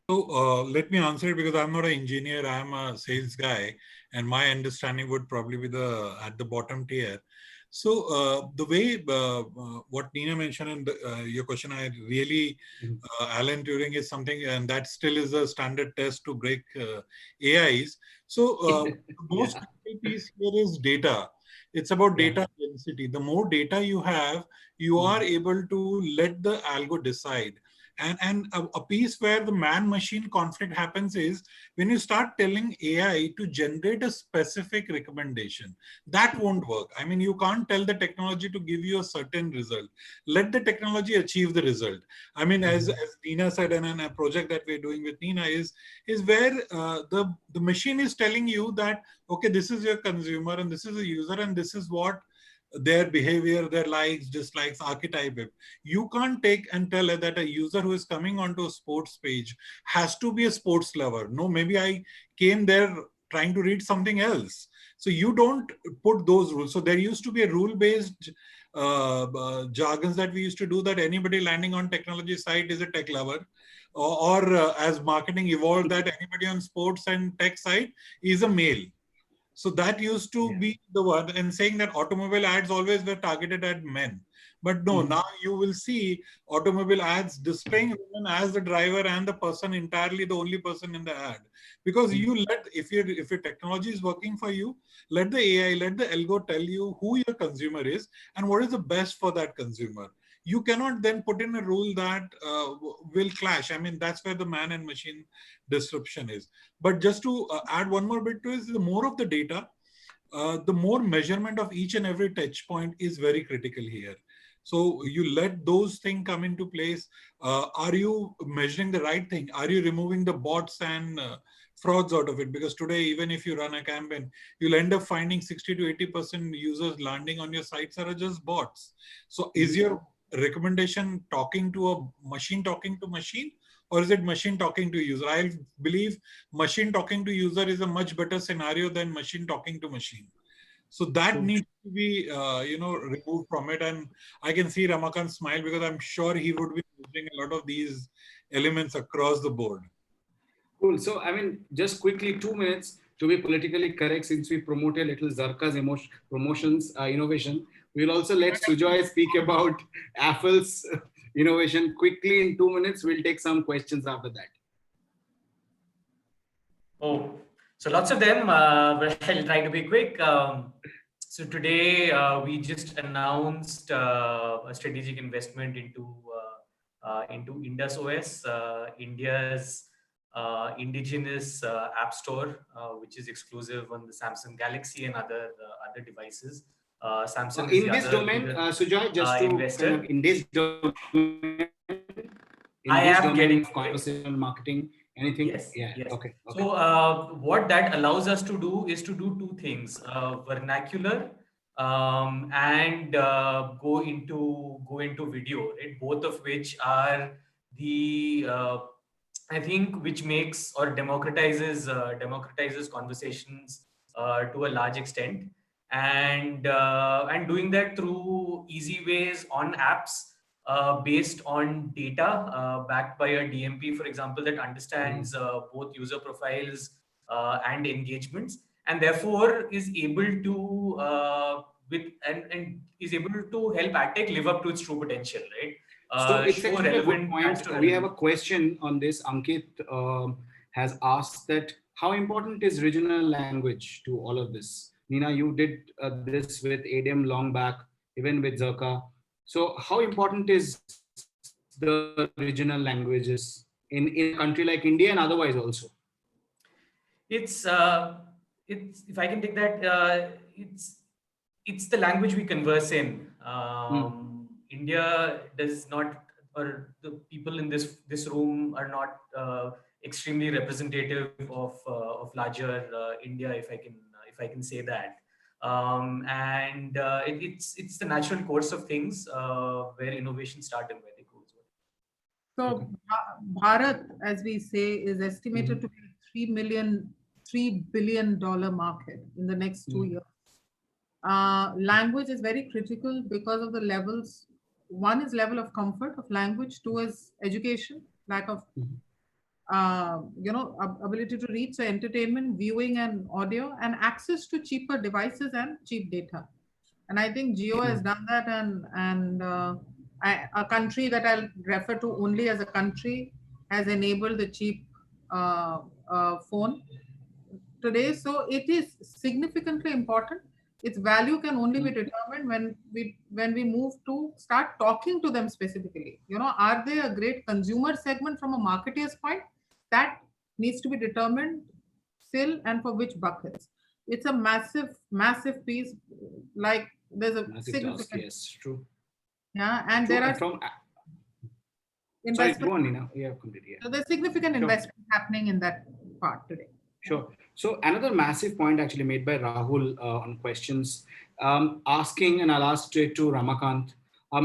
So let me answer it, because I'm not an engineer, I'm a sales guy, and my understanding would probably be at the bottom tier. So the way what Nina mentioned in your question, I really, Alan Turing is something, and that still is a standard test to break AIs. So the most critical piece here is data. It's about data density. The more data you have, you are able to let the algo decide. And a piece where the man-machine conflict happens is when you start telling AI to generate a specific recommendation. That won't work. I mean, you can't tell the technology to give you a certain result. Let the technology achieve the result. I mean, as Nina said, and a project that we're doing with Nina is where the machine is telling you that, okay, this is your consumer and this is a user and this is what their behavior, their likes, dislikes, archetype. You can't take and tell that a user who is coming onto a sports page has to be a sports lover. No, maybe I came there trying to read something else. So you don't put those rules. So there used to be a rule-based jargons that we used to do, that anybody landing on technology site is a tech lover. Or as marketing evolved, that anybody on sports and tech site is a male. So that used to be the one, and saying that automobile ads always were targeted at men. But no, now you will see automobile ads displaying women as the driver and the person entirely the only person in the ad. Because you let, if your technology is working for you, let the AI, let the algo tell you who your consumer is and what is the best for that consumer. You cannot then put in a rule that will clash. I mean, that's where the man and machine disruption is. But just to add one more bit to it, the more of the data, the more measurement of each and every touch point is very critical here. So you let those things come into place. Are you measuring the right thing? Are you removing the bots and frauds out of it? Because today, even if you run a campaign, you'll end up finding 60 to 80% users landing on your sites are just bots. So is your recommendation talking to a machine talking to machine? Or is it machine talking to user? I believe machine talking to user is a much better scenario than machine talking to machine. So that needs to be, removed from it. And I can see Ramakant smile because I'm sure he would be using a lot of these elements across the board. Cool. So, I mean, just quickly, 2 minutes to be politically correct, since we promote a little Zarka's promotions innovation. We'll also let Sujoy speak about Apple's innovation quickly in 2 minutes. We'll take some questions after that. Oh, so lots of them, but I'll try to be quick. So today we just announced a strategic investment into Indus OS, India's indigenous app store, which is exclusive on the Samsung Galaxy and other devices. Samsung in this domain, Sujoy, just to investor. kind of in this domain, getting conversation marketing. Anything? Yes. Yeah. Yes. Okay. So what that allows us to do is to do two things: vernacular and go into video. Right? Both of which are the I think which makes or democratizes conversations to a large extent, and doing that through easy ways on apps. Based on data backed by a DMP, for example, that understands both user profiles and engagements, and therefore is able to is able to help AdTech live up to its true potential, right? So it's actually a good point. We have a question on this. Ankit has asked that how important is regional language to all of this? Nina, you did this with ADM long back, even with Zerka. So how important is the regional languages in a country like India and otherwise also? It's if I can take that, it's the language we converse in. India does not, or the people in this room are not extremely representative of larger India, if I can say that. And it's the natural course of things where innovation starts and where they go as well. So Bharat, as we say, is estimated to be $3 billion market in the next 2 years. Language is very critical because of the levels. One is level of comfort of language. Two is education, lack of ability to read. So entertainment, viewing and audio, and access to cheaper devices and cheap data. And I think Jio has done that, and a country that I'll refer to only as a country has enabled the cheap phone today. So it is significantly important. Its value can only be determined when we move to start talking to them specifically. Are they a great consumer segment from a marketer's point? That needs to be determined still, and for which buckets. It's a massive piece. Like there's a massive significant task, yes, true. Yeah, and there are Sorry, go on, Nina. Yeah, completely. Yeah. So there's significant investment happening in that part today. Sure. So another massive point actually made by Rahul on questions, asking, and I'll ask straight to Ramakant.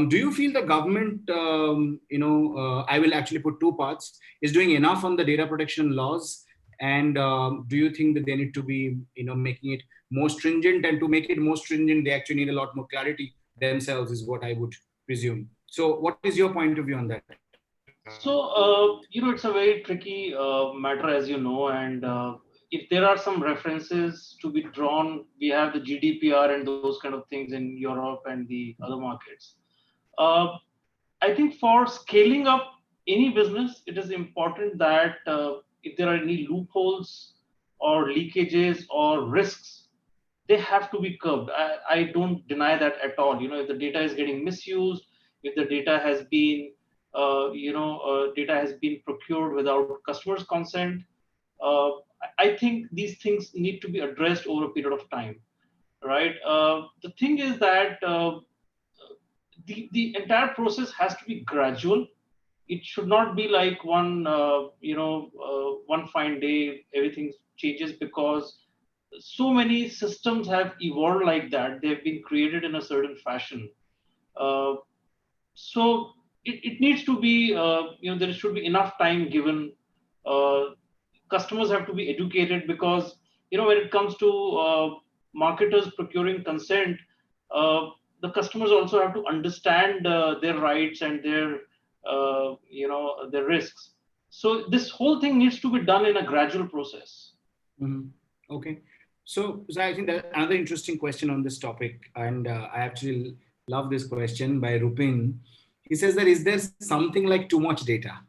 Do you feel the government, I will actually put two parts, is doing enough on the data protection laws? And do you think that they need to be, making it more stringent? And to make it more stringent, they actually need a lot more clarity themselves, is what I would presume. So what is your point of view on that? So, it's a very tricky matter, as you know, and if there are some references to be drawn, we have the GDPR and those kind of things in Europe and the other markets. I think for scaling up any business, it is important that if there are any loopholes or leakages or risks, they have to be curbed. I don't deny that at all. If the data is getting misused, if the data has been, data has been procured without customers' consent, I think these things need to be addressed over a period of time, right? The thing is that the entire process has to be gradual. It should not be like one fine day everything changes, because so many systems have evolved like that. They've been created in a certain fashion. Uh, so it needs to be, there should be enough time given. Customers have to be educated, because when it comes to marketers procuring consent, the customers also have to understand their rights and their risks. So this whole thing needs to be done in a gradual process. Mm-hmm. Okay. So I think that another interesting question on this topic, and I actually love this question by Rupin. He says that, is there something like too much data,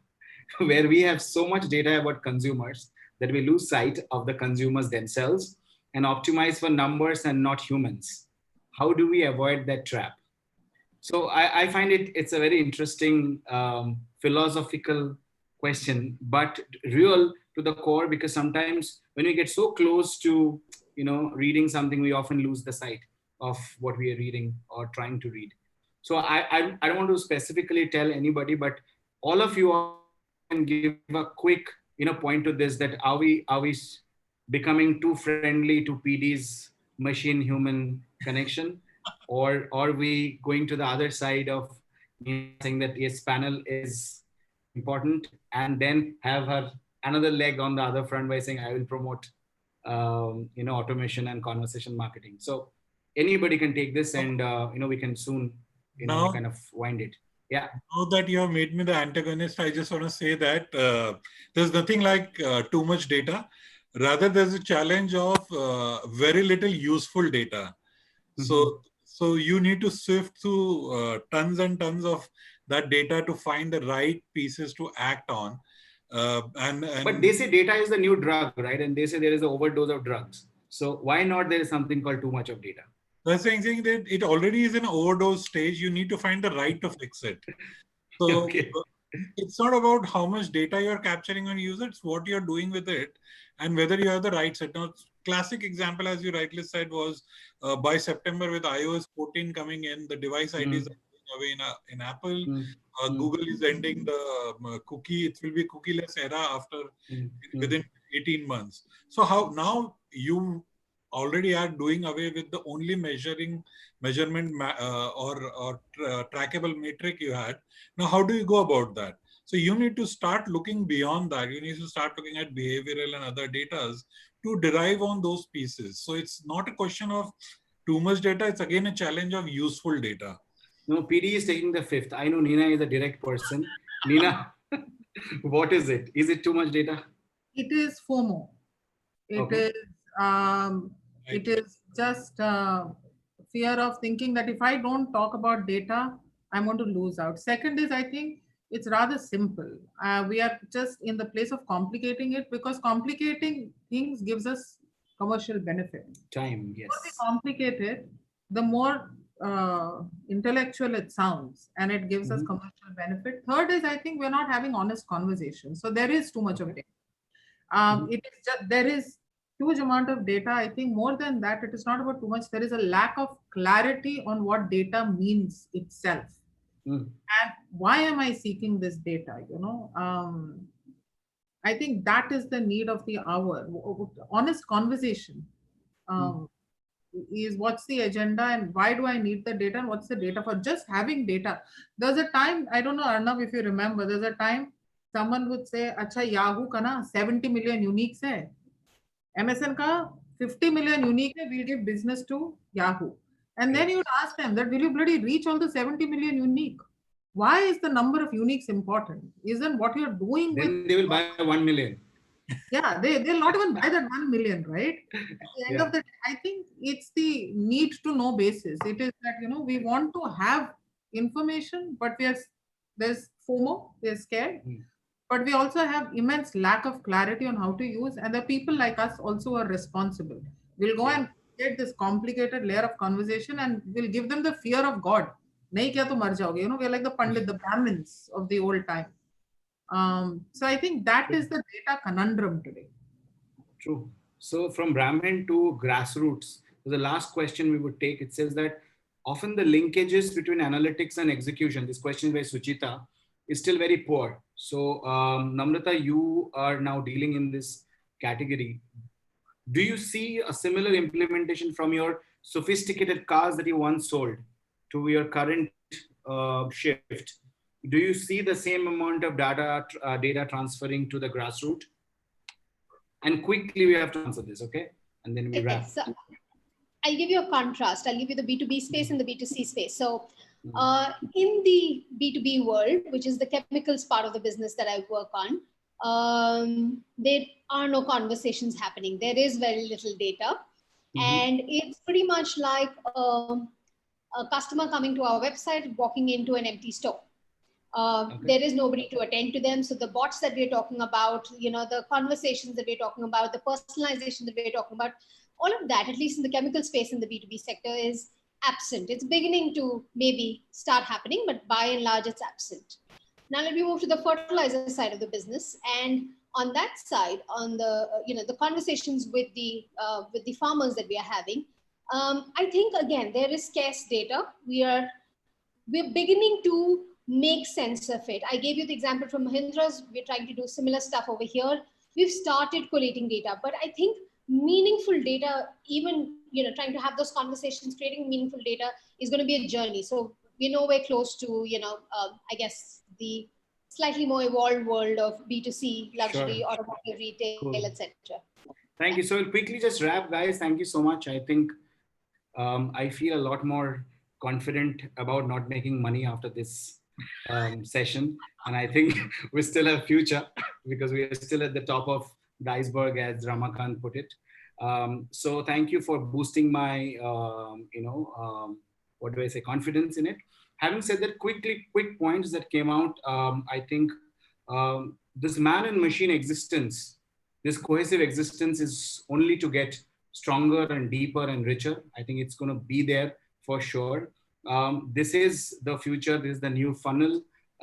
where we have so much data about consumers that we lose sight of the consumers themselves and optimize for numbers and not humans? How do we avoid that trap? So I find it's a very interesting philosophical question, but real to the core, because sometimes when we get so close to reading something, we often lose the sight of what we are reading or trying to read. So I don't want to specifically tell anybody, but all of you can give a quick point to this, that are we becoming too friendly to PD's machine human connection, or are we going to the other side of saying that yes, panel is important, and then have her another leg on the other front by saying I will promote automation and conversation marketing. So anybody can take this, and we can soon kind of wind it. Yeah. Now that you have made me the antagonist, I just want to say that there's nothing like too much data. Rather, there's a challenge of very little useful data. Mm-hmm. So you need to sift through tons and tons of that data to find the right pieces to act on. But they say data is the new drug, right? And they say there is an overdose of drugs. So why not there is something called too much of data? They're saying that it already is in an overdose stage. You need to find the right to fix it. So okay. It's not about how much data you're capturing on user, it's what you're doing with it and whether you have the right set. Now, classic example, as you rightly said, was by September with iOS 14 coming in, the device IDs are going away in Apple. Google is ending the cookie. It will be cookieless era after within 18 months. So how now you already are doing away with the only measurement or trackable metric you had. Now, how do you go about that? So you need to start looking beyond that. You need to start looking at behavioral and other data to derive on those pieces. So it's not a question of too much data. It's again a challenge of useful data. No, PD is taking the fifth. I know Nina is a direct person. Nina, what is it? Is it too much data? It is FOMO. It is just fear of thinking that if I don't talk about data, I'm going to lose out. Second is, I think it's rather simple. We are just in the place of complicating it, because complicating things gives us commercial benefit. Time, yes. The more we complicate it, the more intellectual it sounds, and it gives us commercial benefit. Third is, I think we're not having honest conversations. So there is too much of it. It is just, there is huge amount of data. I think more than that, it is not about too much. There is a lack of clarity on what data means itself. And why am I seeking this data? I think that is the need of the hour. Honest conversation is what's the agenda and why do I need the data and what's the data for. Just having data. There's a time, I don't know, Arnav, if you remember, there's a time someone would say, Acha, Yahoo ka na 70 million uniques hai. MSN ka 50 million unique hai, we'll give business to Yahoo. And then you'd ask them that, will you bloody reach all the 70 million unique? Why is the number of uniques important? Isn't what you're doing then with... they will buy 1 million. Yeah, they'll not even buy that 1 million, right? At the end of the day, I think it's the need to know basis. It is that, we want to have information, but there's FOMO, we're scared, but we also have immense lack of clarity on how to use. And the people like us also are responsible. We'll go and get this complicated layer of conversation and we'll give them the fear of God. Nahi kiya to mar jaoge. We're like the Pandit, the Brahmins of the old time. So I think that is the data conundrum today. True. So from Brahmin to grassroots, the last question we would take, it says that often the linkages between analytics and execution, this question by Suchita, is still very poor. So Namrata, you are now dealing in this category. Do you see a similar implementation from your sophisticated cars that you once sold to your current shift? Do you see the same amount of data transferring to the grassroots? And quickly, we have to answer this, okay? And then we wrap. So I'll give you a contrast. I'll give you the B2B space and the B2C space. So in the B2B world, which is the chemicals part of the business that I work on, there are no conversations happening. There is very little data. And it's pretty much like a customer coming to our website, walking into an empty store. There is nobody to attend to them. So the bots that we're talking about, the conversations that we're talking about, the personalization that we're talking about, all of that, at least in the chemical space in the B2B sector, is absent. It's beginning to maybe start happening, but by and large, it's absent. Now let me move to the fertilizer side of the business. And on that side, on the, the conversations with the farmers that we are having, I think, again, there is scarce data. We're beginning to make sense of it. I gave you the example from Mahindra's. We're trying to do similar stuff over here. We've started collating data, but I think meaningful data, even trying to have those conversations, creating meaningful data is going to be a journey. So we're nowhere close to I guess the slightly more evolved world of B2C, luxury, automotive, retail, etc. Thank you. So we'll quickly just wrap, guys. Thank you so much. I think I feel a lot more confident about not making money after this session, and I think we still have future because we are still at the top of the iceberg, as Ramakant put it. So thank you for boosting my what do I say, confidence in it. Having said that, quick points that came out. I think this man and machine existence, this cohesive existence, is only to get stronger and deeper and richer. I think it's going to be there for sure. This is the future. This is the new funnel.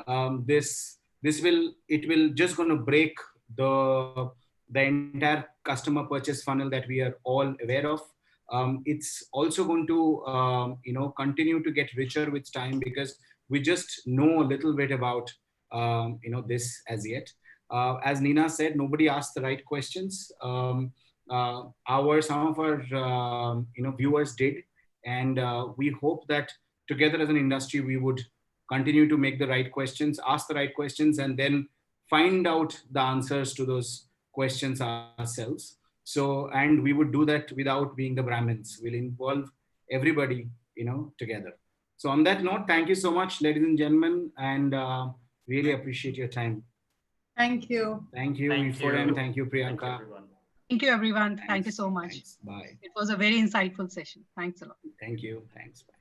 It will just going to break the entire customer purchase funnel that we are all aware of. It's also going to continue to get richer with time because we just know a little bit about this as yet. As Nina said, nobody asked the right questions. Some of our viewers did, and we hope that together as an industry we would continue to make the right questions, ask the right questions, and then find out the answers to those questions ourselves. So, and we would do that without being the Brahmins. We'll involve everybody, together. So on that note, thank you so much, ladies and gentlemen, and really appreciate your time. Thank you. Thank you, E4M. Thank you, Priyanka. Thank you, everyone. Thanks. Thank you so much. Thanks. Bye. It was a very insightful session. Thanks a lot. Thank you. Thanks. Bye.